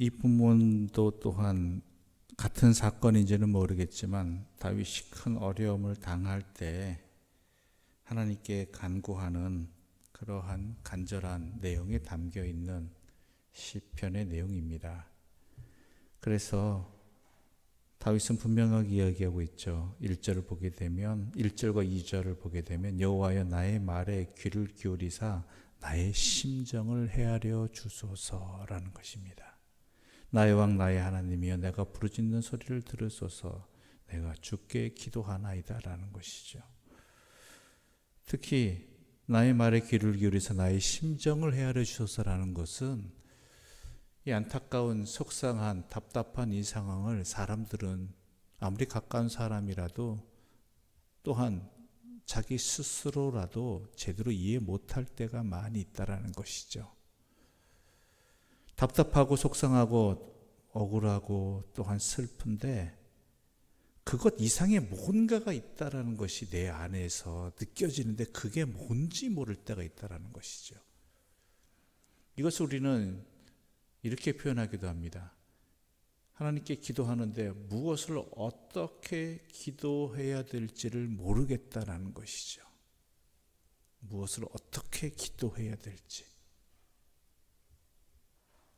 이 부분도 또한 같은 사건인지는 모르겠지만 다윗이 큰 어려움을 당할 때 하나님께 간구하는 그러한 간절한 내용이 담겨 있는 시편의 내용입니다. 그래서 다윗은 분명하게 이야기하고 있죠. 1절을 보게 되면 1절과 2절을 보게 되면 여호와여 나의 말에 귀를 기울이사 나의 심정을 헤아려 주소서라는 것입니다. 나의 왕 나의 하나님이여 내가 부르짖는 소리를 들으소서 내가 주께 기도하나이다라는 것이죠. 특히 나의 말에 귀를 기울이사 나의 심정을 헤아려 주소서라는 것은 이 안타까운 속상한 답답한 이 상황을 사람들은 아무리 가까운 사람이라도 또한 자기 스스로라도 제대로 이해 못할 때가 많이 있다라는 것이죠. 답답하고 속상하고 억울하고 또한 슬픈데 그것 이상의 뭔가가 있다라는 것이 내 안에서 느껴지는데 그게 뭔지 모를 때가 있다라는 것이죠. 이것을 우리는 이렇게 표현하기도 합니다. 하나님께 기도하는데 무엇을 어떻게 기도해야 될지를 모르겠다라는 것이죠. 무엇을 어떻게 기도해야 될지.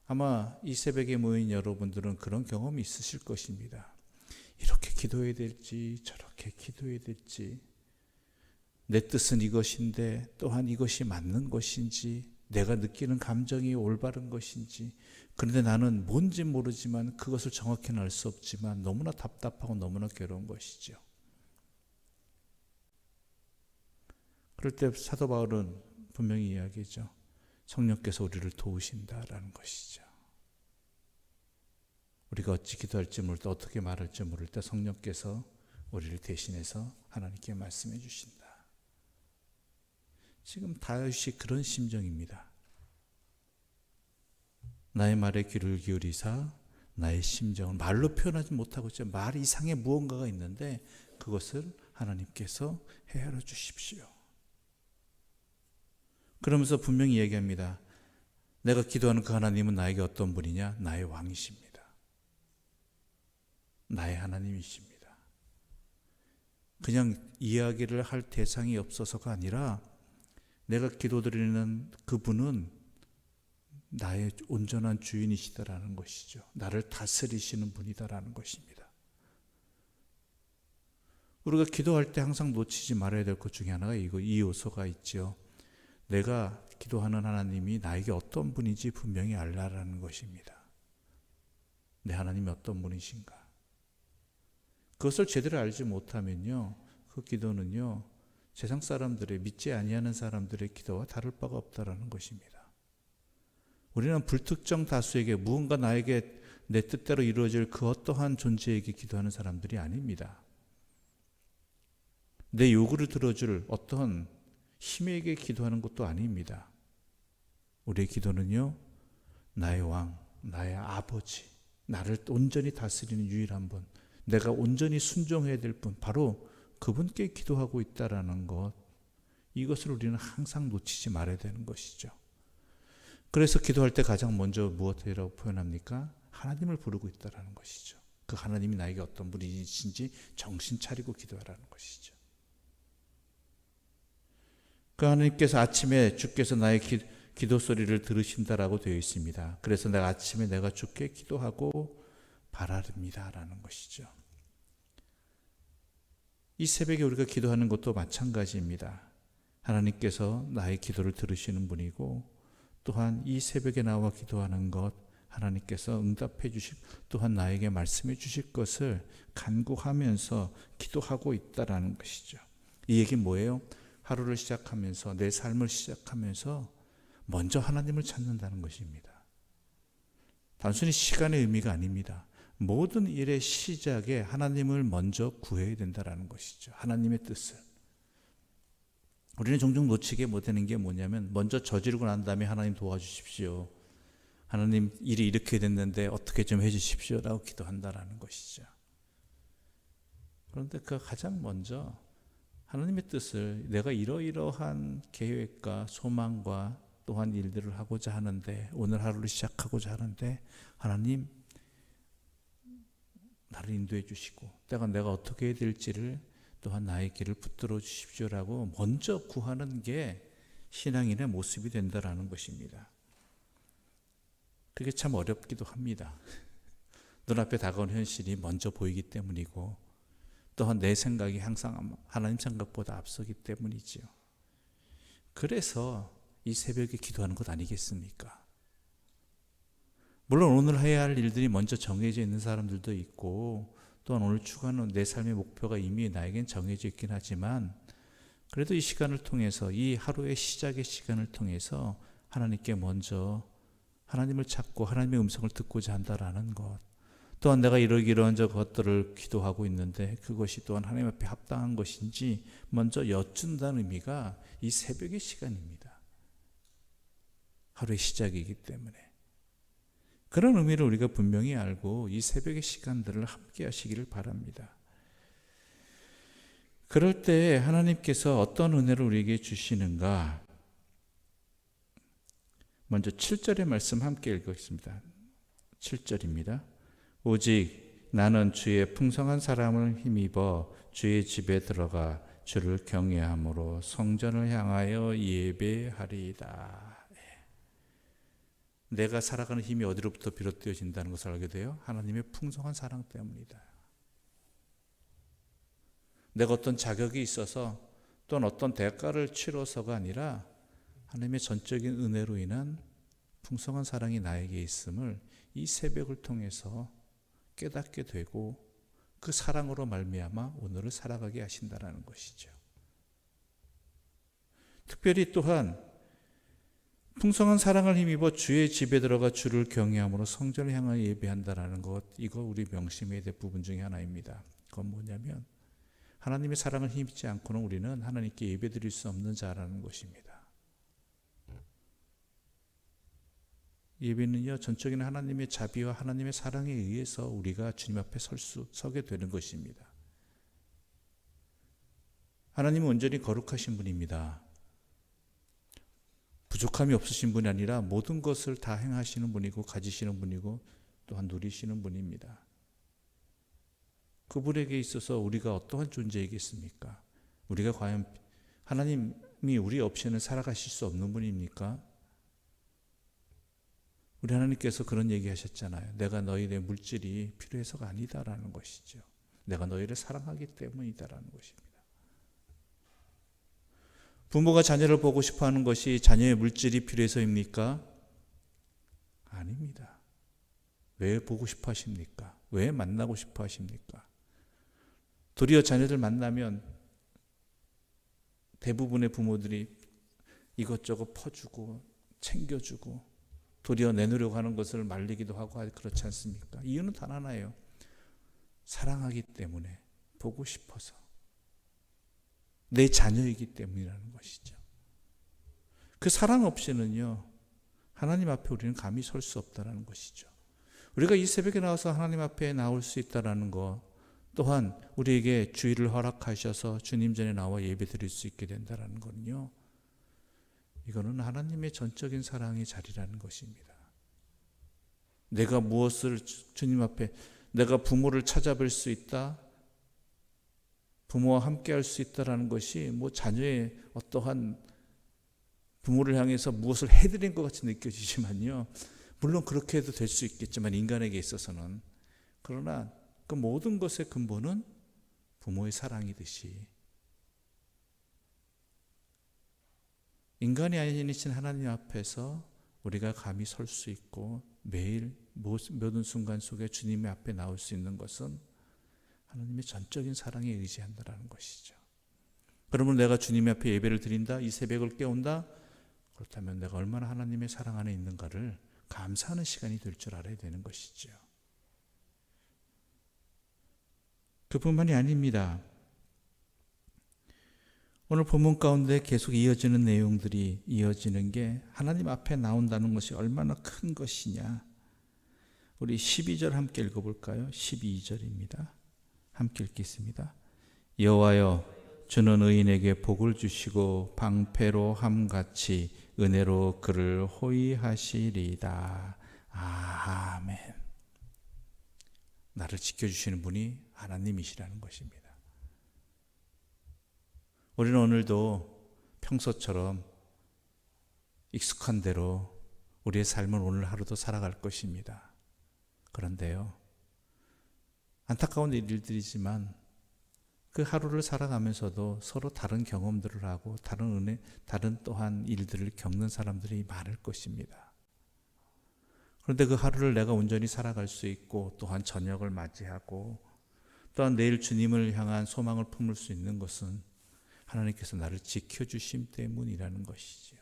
아마 이 새벽에 모인 여러분들은 그런 경험이 있으실 것입니다. 이렇게 기도해야 될지 저렇게 기도해야 될지 내 뜻은 이것인데 또한 이것이 맞는 것인지 내가 느끼는 감정이 올바른 것인지 그런데 나는 뭔지 모르지만 그것을 정확히는 알 수 없지만 너무나 답답하고 너무나 괴로운 것이죠. 그럴 때 사도 바울은 분명히 이야기죠. 성령께서 우리를 도우신다라는 것이죠. 우리가 어찌 기도할지 모를 때 어떻게 말할지 모를 때 성령께서 우리를 대신해서 하나님께 말씀해 주신다. 지금 다윗이 그런 심정입니다. 나의 말에 귀를 기울이사 나의 심정을 말로 표현하지 못하고 있죠. 말 이상의 무언가가 있는데 그것을 하나님께서 헤아려 주십시오. 그러면서 분명히 얘기합니다. 내가 기도하는 그 하나님은 나에게 어떤 분이냐? 나의 왕이십니다. 나의 하나님이십니다. 그냥 이야기를 할 대상이 없어서가 아니라 내가 기도드리는 그분은 나의 온전한 주인이시다라는 것이죠. 나를 다스리시는 분이다라는 것입니다. 우리가 기도할 때 항상 놓치지 말아야 될 것 중에 하나가 이 요소가 있죠. 내가 기도하는 하나님이 나에게 어떤 분인지 분명히 알라라는 것입니다. 내 하나님이 어떤 분이신가. 그것을 제대로 알지 못하면요, 그 기도는요, 세상 사람들의 믿지 아니하는 사람들의 기도와 다를 바가 없다라는 것입니다. 우리는 불특정 다수에게 무언가 나에게 내 뜻대로 이루어질 그 어떠한 존재에게 기도하는 사람들이 아닙니다. 내 요구를 들어줄 어떤 힘에게 기도하는 것도 아닙니다. 우리의 기도는요, 나의 왕, 나의 아버지, 나를 온전히 다스리는 유일한 분, 내가 온전히 순종해야 될 분, 바로 그분께 기도하고 있다라는 것, 이것을 우리는 항상 놓치지 말아야 되는 것이죠. 그래서 기도할 때 가장 먼저 무엇이라고 표현합니까? 하나님을 부르고 있다라는 것이죠. 그 하나님이 나에게 어떤 분이신지 정신 차리고 기도하라는 것이죠. 그 하나님께서 아침에 주께서 나의 기도 소리를 들으신다라고 되어 있습니다. 그래서 내가 아침에 내가 주께 기도하고 바라릅니다라는 것이죠. 이 새벽에 우리가 기도하는 것도 마찬가지입니다. 하나님께서 나의 기도를 들으시는 분이고 또한 이 새벽에 나와 기도하는 것 하나님께서 응답해 주실 또한 나에게 말씀해 주실 것을 간구하면서 기도하고 있다라는 것이죠. 이 얘기는 뭐예요? 하루를 시작하면서 내 삶을 시작하면서 먼저 하나님을 찾는다는 것입니다. 단순히 시간의 의미가 아닙니다. 모든 일의 시작에 하나님을 먼저 구해야 된다는 것이죠. 하나님의 뜻을. 우리는 종종 놓치게 못하는 게 뭐냐면 먼저 저지르고 난 다음에 하나님 도와주십시오. 하나님 일이 이렇게 됐는데 어떻게 좀 해주십시오 라고 기도한다는 것이죠. 그런데 그 가장 먼저 하나님의 뜻을 내가 이러이러한 계획과 소망과 또한 일들을 하고자 하는데, 오늘 하루를 시작하고자 하는데, 하나님 나를 인도해 주시고 내가 어떻게 해야 될지를 또한 나의 길을 붙들어 주십시오라고 먼저 구하는 게 신앙인의 모습이 된다라는 것입니다. 그게 참 어렵기도 합니다. 눈앞에 다가온 현실이 먼저 보이기 때문이고, 또한 내 생각이 항상 하나님 생각보다 앞서기 때문이지요. 그래서 이 새벽에 기도하는 것 아니겠습니까? 물론 오늘 해야 할 일들이 먼저 정해져 있는 사람들도 있고, 또한 오늘 추구하는 내 삶의 목표가 이미 나에겐 정해져 있긴 하지만, 그래도 이 시간을 통해서, 이 하루의 시작의 시간을 통해서 하나님께 먼저 하나님을 찾고 하나님의 음성을 듣고자 한다라는 것, 또한 내가 이러기러한 것들을 기도하고 있는데 그것이 또한 하나님 앞에 합당한 것인지 먼저 여쭌다는 의미가 이 새벽의 시간입니다. 하루의 시작이기 때문에. 그런 의미를 우리가 분명히 알고 이 새벽의 시간들을 함께 하시기를 바랍니다. 그럴 때 하나님께서 어떤 은혜를 우리에게 주시는가? 먼저 7절의 말씀 함께 읽겠습니다. 7절입니다. 오직 나는 주의 풍성한 사랑을 힘입어 주의 집에 들어가 주를 경외함으로 성전을 향하여 예배하리이다. 내가 살아가는 힘이 어디로부터 비롯되어진다는 것을 알게 돼요? 하나님의 풍성한 사랑 때문이다. 내가 어떤 자격이 있어서 또는 어떤 대가를 치러서가 아니라 하나님의 전적인 은혜로 인한 풍성한 사랑이 나에게 있음을 이 새벽을 통해서 깨닫게 되고, 그 사랑으로 말미암아 오늘을 살아가게 하신다는 것이죠. 특별히 또한 풍성한 사랑을 힘입어 주의 집에 들어가 주를 경외함으로 성전을 향하여 예배한다는 것, 이거 우리 명심해야 될 부분 중에 하나입니다. 그건 뭐냐면 하나님의 사랑을 힘입지 않고는 우리는 하나님께 예배드릴 수 없는 자라는 것입니다. 예배는요, 전적인 하나님의 자비와 하나님의 사랑에 의해서 우리가 주님 앞에 서게 되는 것입니다. 하나님은 온전히 거룩하신 분입니다. 부족함이 없으신 분이 아니라 모든 것을 다 행하시는 분이고 가지시는 분이고 또한 누리시는 분입니다. 그분에게 있어서 우리가 어떠한 존재이겠습니까? 우리가 과연 하나님이 우리 없이는 살아가실 수 없는 분입니까? 우리 하나님께서 그런 얘기 하셨잖아요. 내가 너희의 물질이 필요해서가 아니다라는 것이죠. 내가 너희를 사랑하기 때문이다라는 것입니다. 부모가 자녀를 보고 싶어하는 것이 자녀의 물질이 필요해서입니까? 아닙니다. 왜 보고 싶어 하십니까? 왜 만나고 싶어 하십니까? 도리어 자녀들 만나면 대부분의 부모들이 이것저것 퍼주고 챙겨주고 도리어 내놓으려고 하는 것을 말리기도 하고 그렇지 않습니까? 이유는 단 하나예요. 사랑하기 때문에, 보고 싶어서, 내 자녀이기 때문이라는 것이죠. 그 사랑 없이는요, 하나님 앞에 우리는 감히 설 수 없다는 것이죠. 우리가 이 새벽에 나와서 하나님 앞에 나올 수 있다는 것, 또한 우리에게 주의를 허락하셔서 주님 전에 나와 예배드릴 수 있게 된다는 것은요, 이거는 하나님의 전적인 사랑의 자리라는 것입니다. 내가 무엇을 주님 앞에, 내가 부모를 찾아뵐 수 있다, 부모와 함께 할 수 있다는 것이 뭐 자녀의 어떠한 부모를 향해서 무엇을 해드린 것 같이 느껴지지만요, 물론 그렇게 해도 될 수 있겠지만 인간에게 있어서는, 그러나 그 모든 것의 근본은 부모의 사랑이듯이 인간이 아니신 하나님 앞에서 우리가 감히 설 수 있고 매일 모든 순간 속에 주님의 앞에 나올 수 있는 것은 하나님의 전적인 사랑에 의지한다는 것이죠. 그러면 내가 주님의 앞에 예배를 드린다, 이 새벽을 깨운다, 그렇다면 내가 얼마나 하나님의 사랑 안에 있는가를 감사하는 시간이 될 줄 알아야 되는 것이죠. 그뿐만이 아닙니다. 오늘 본문 가운데 계속 이어지는 내용들이 이어지는 게 하나님 앞에 나온다는 것이 얼마나 큰 것이냐. 우리 12절 함께 읽어볼까요? 12절입니다. 함께 읽겠습니다. 여호와여, 주는 의인에게 복을 주시고 방패로 함같이 은혜로 그를 호위하시리이다. 아멘. 나를 지켜주시는 분이 하나님이시라는 것입니다. 우리는 오늘도 평소처럼 익숙한 대로 우리의 삶을 오늘 하루도 살아갈 것입니다. 그런데요, 안타까운 일들이지만 그 하루를 살아가면서도 서로 다른 경험들을 하고 다른 은혜, 다른 또한 일들을 겪는 사람들이 많을 것입니다. 그런데 그 하루를 내가 온전히 살아갈 수 있고 또한 저녁을 맞이하고 또한 내일 주님을 향한 소망을 품을 수 있는 것은 하나님께서 나를 지켜주심 때문이라는 것이지요.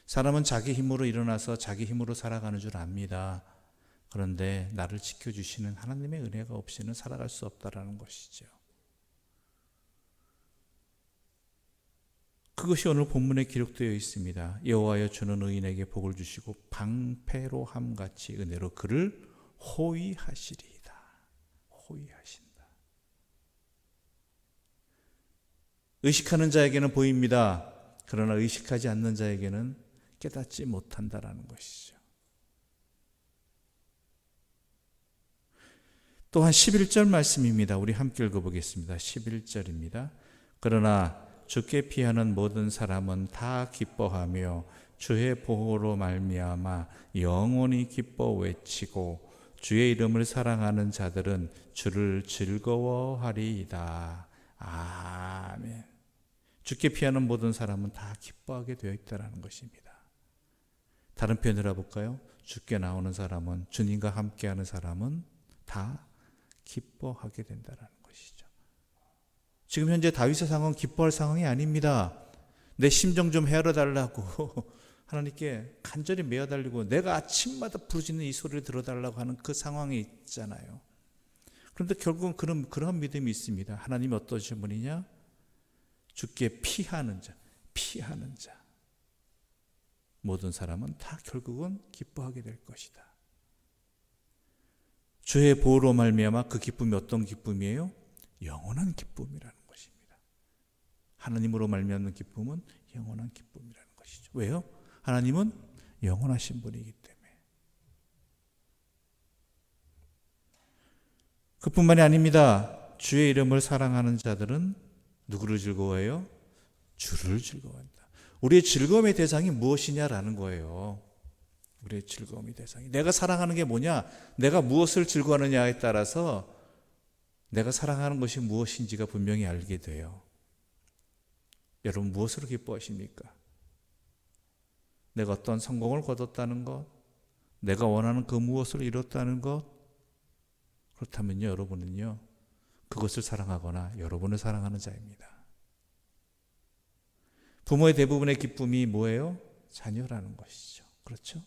사람은 자기 힘으로 일어나서 자기 힘으로 살아가는 줄 압니다. 그런데 나를 지켜주시는 하나님의 은혜가 없이는 살아갈 수 없다라는 것이죠. 그것이 오늘 본문에 기록되어 있습니다. 여호와여 주는 의인에게 복을 주시고 방패로함 같이 은혜로 그를 호위하시리이다. 호위하신다. 의식하는 자에게는 보입니다. 그러나 의식하지 않는 자에게는 깨닫지 못한다라는 것이죠. 또한 11절 말씀입니다. 우리 함께 읽어보겠습니다. 11절입니다. 그러나 주께 피하는 모든 사람은 다 기뻐하며 주의 보호로 말미암아 영원히 기뻐 외치고 주의 이름을 사랑하는 자들은 주를 즐거워하리이다. 아멘. 주께 피하는 모든 사람은 다 기뻐하게 되어 있다는 것입니다. 다른 표현을 해볼까요? 주께 나오는 사람은, 주님과 함께하는 사람은 다 기뻐하게 된다는 것이죠. 지금 현재 다윗의 상황은 기뻐할 상황이 아닙니다. 내 심정 좀 헤아려 달라고 하나님께 간절히 매어달리고 내가 아침마다 부르짖는 이 소리를 들어달라고 하는 그 상황이 있잖아요. 그런데 결국은 그런 믿음이 있습니다. 하나님이 어떠신 분이냐? 주께 피하는 자, 피하는 자. 모든 사람은 다 결국은 기뻐하게 될 것이다. 주의 보호로 말미암아 그 기쁨이 어떤 기쁨이에요? 영원한 기쁨이라는 것입니다. 하나님으로 말미암는 기쁨은 영원한 기쁨이라는 것이죠. 왜요? 하나님은 영원하신 분이기 때문에. 그뿐만이 아닙니다. 주의 이름을 사랑하는 자들은 누구를 즐거워해요? 주를 즐거워한다. 우리의 즐거움의 대상이 무엇이냐라는 거예요. 우리의 즐거움의 대상이. 내가 사랑하는 게 뭐냐? 내가 무엇을 즐거워하느냐에 따라서 내가 사랑하는 것이 무엇인지가 분명히 알게 돼요. 여러분 무엇으로 기뻐하십니까? 내가 어떤 성공을 거뒀다는 것, 내가 원하는 그 무엇을 이뤘다는 것, 그렇다면요, 여러분은요, 그것을 사랑하거나 여러분을 사랑하는 자입니다. 부모의 대부분의 기쁨이 뭐예요? 자녀라는 것이죠. 그렇죠?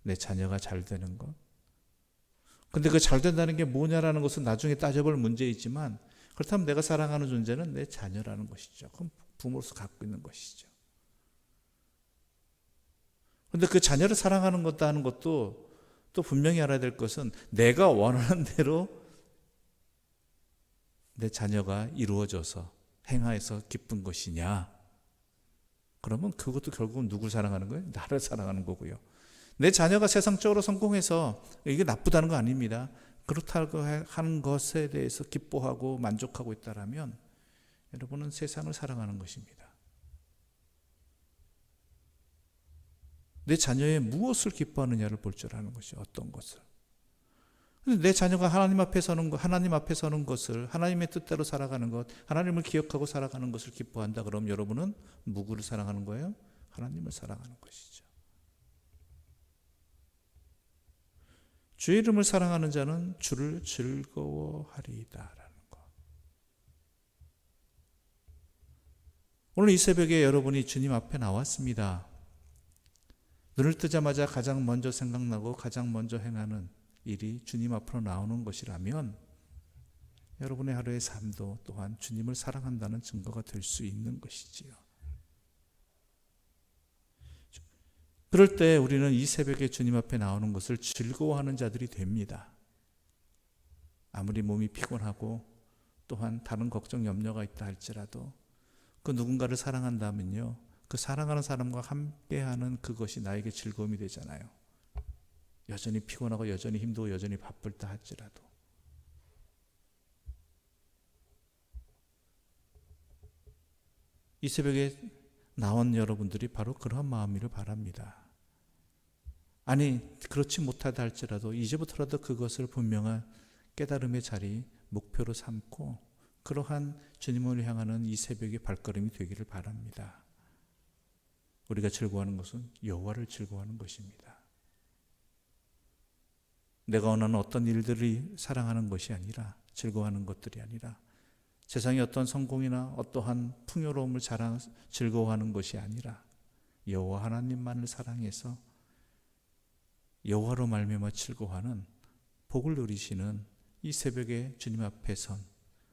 내 자녀가 잘 되는 것. 근데 그 잘 된다는 게 뭐냐라는 것은 나중에 따져볼 문제이지만, 그렇다면 내가 사랑하는 존재는 내 자녀라는 것이죠. 그럼 부모로서 갖고 있는 것이죠. 그런데 그 자녀를 사랑하는 것도 하는 것도 또 분명히 알아야 될 것은 내가 원하는 대로 내 자녀가 이루어져서 행하여서 기쁜 것이냐? 그러면 그것도 결국은 누굴 사랑하는 거예요? 나를 사랑하는 거고요. 내 자녀가 세상적으로 성공해서 이게 나쁘다는 거 아닙니다. 그렇다고 하는 것에 대해서 기뻐하고 만족하고 있다라면 여러분은 세상을 사랑하는 것입니다. 내 자녀의 무엇을 기뻐하느냐를 볼 줄 아는 것이 어떤 것을. 내 자녀가 하나님 앞에 서는 것, 하나님 앞에 서는 것을, 하나님의 뜻대로 살아가는 것, 하나님을 기억하고 살아가는 것을 기뻐한다. 그럼 여러분은 누구를 사랑하는 거예요? 하나님을 사랑하는 것이죠. 주의 이름을 사랑하는 자는 주를 즐거워하리이다라는 것. 오늘 이 새벽에 여러분이 주님 앞에 나왔습니다. 눈을 뜨자마자 가장 먼저 생각나고 가장 먼저 행하는 일이 주님 앞으로 나오는 것이라면 여러분의 하루의 삶도 또한 주님을 사랑한다는 증거가 될 수 있는 것이지요. 그럴 때 우리는 이 새벽에 주님 앞에 나오는 것을 즐거워하는 자들이 됩니다. 아무리 몸이 피곤하고 또한 다른 걱정 염려가 있다 할지라도 그 누군가를 사랑한다면요, 그 사랑하는 사람과 함께하는 그것이 나에게 즐거움이 되잖아요. 여전히 피곤하고 여전히 힘들고 여전히 바쁠 다 할지라도. 이 새벽에 나온 여러분들이 바로 그러한 마음이를 바랍니다. 아니 그렇지 못하다 할지라도 이제부터라도 그것을 분명한 깨달음의 자리 목표로 삼고 그러한 주님을 향하는 이 새벽의 발걸음이 되기를 바랍니다. 우리가 즐거워하는 것은 여호와를 즐거워하는 것입니다. 내가 원하는 어떤 일들이 사랑하는 것이 아니라, 즐거워하는 것들이 아니라, 세상의 어떤 성공이나 어떠한 풍요로움을 즐거워하는 것이 아니라 여호와 하나님만을 사랑해서 여호와로 말미암아 즐거워하는 복을 누리시는 이 새벽에 주님 앞에 선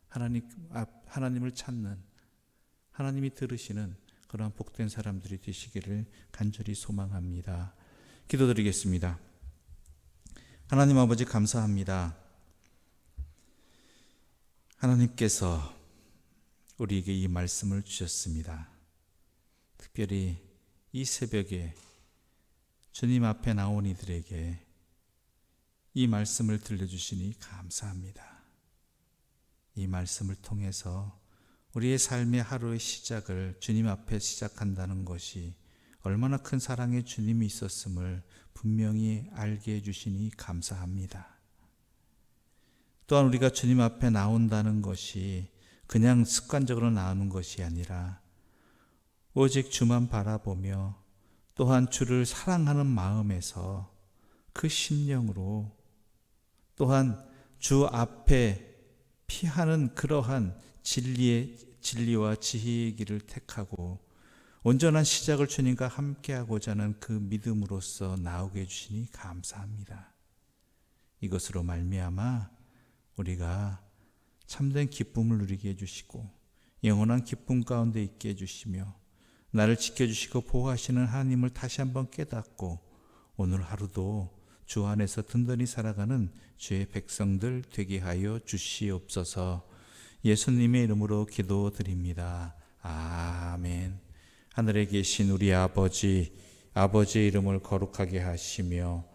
하나님을 찾는, 하나님이 들으시는 그러한 복된 사람들이 되시기를 간절히 소망합니다. 기도드리겠습니다. 하나님 아버지 감사합니다. 하나님께서 우리에게 이 말씀을 주셨습니다. 특별히 이 새벽에 주님 앞에 나온 이들에게 이 말씀을 들려주시니 감사합니다. 이 말씀을 통해서 우리의 삶의 하루의 시작을 주님 앞에 시작한다는 것이 얼마나 큰 사랑의 주님이 있었음을 분명히 알게 해주시니 감사합니다. 또한 우리가 주님 앞에 나온다는 것이 그냥 습관적으로 나오는 것이 아니라 오직 주만 바라보며 또한 주를 사랑하는 마음에서 그 심령으로 또한 주 앞에 피하는 그러한 진리와 지혜의 길을 택하고 온전한 시작을 주님과 함께하고자 하는 그 믿음으로써 나오게 해주시니 감사합니다. 이것으로 말미암아 우리가 참된 기쁨을 누리게 해주시고 영원한 기쁨 가운데 있게 해주시며 나를 지켜주시고 보호하시는 하나님을 다시 한번 깨닫고 오늘 하루도 주 안에서 든든히 살아가는 주의 백성들 되게 하여 주시옵소서. 예수님의 이름으로 기도드립니다. 아멘. 하늘에 계신 우리 아버지, 아버지의 이름을 거룩하게 하시며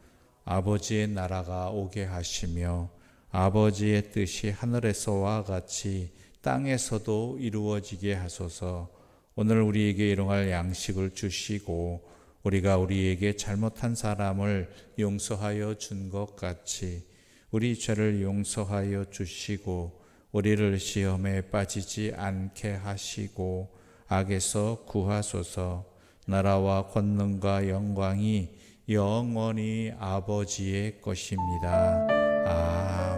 아버지의 나라가 오게 하시며 아버지의 뜻이 하늘에서와 같이 땅에서도 이루어지게 하소서. 오늘 우리에게 일용할 양식을 주시고 우리가 우리에게 잘못한 사람을 용서하여 준 것 같이 우리 죄를 용서하여 주시고 우리를 시험에 빠지지 않게 하시고 악에서 구하소서. 나라와 권능과 영광이 영원히 아버지의 것입니다. 아멘.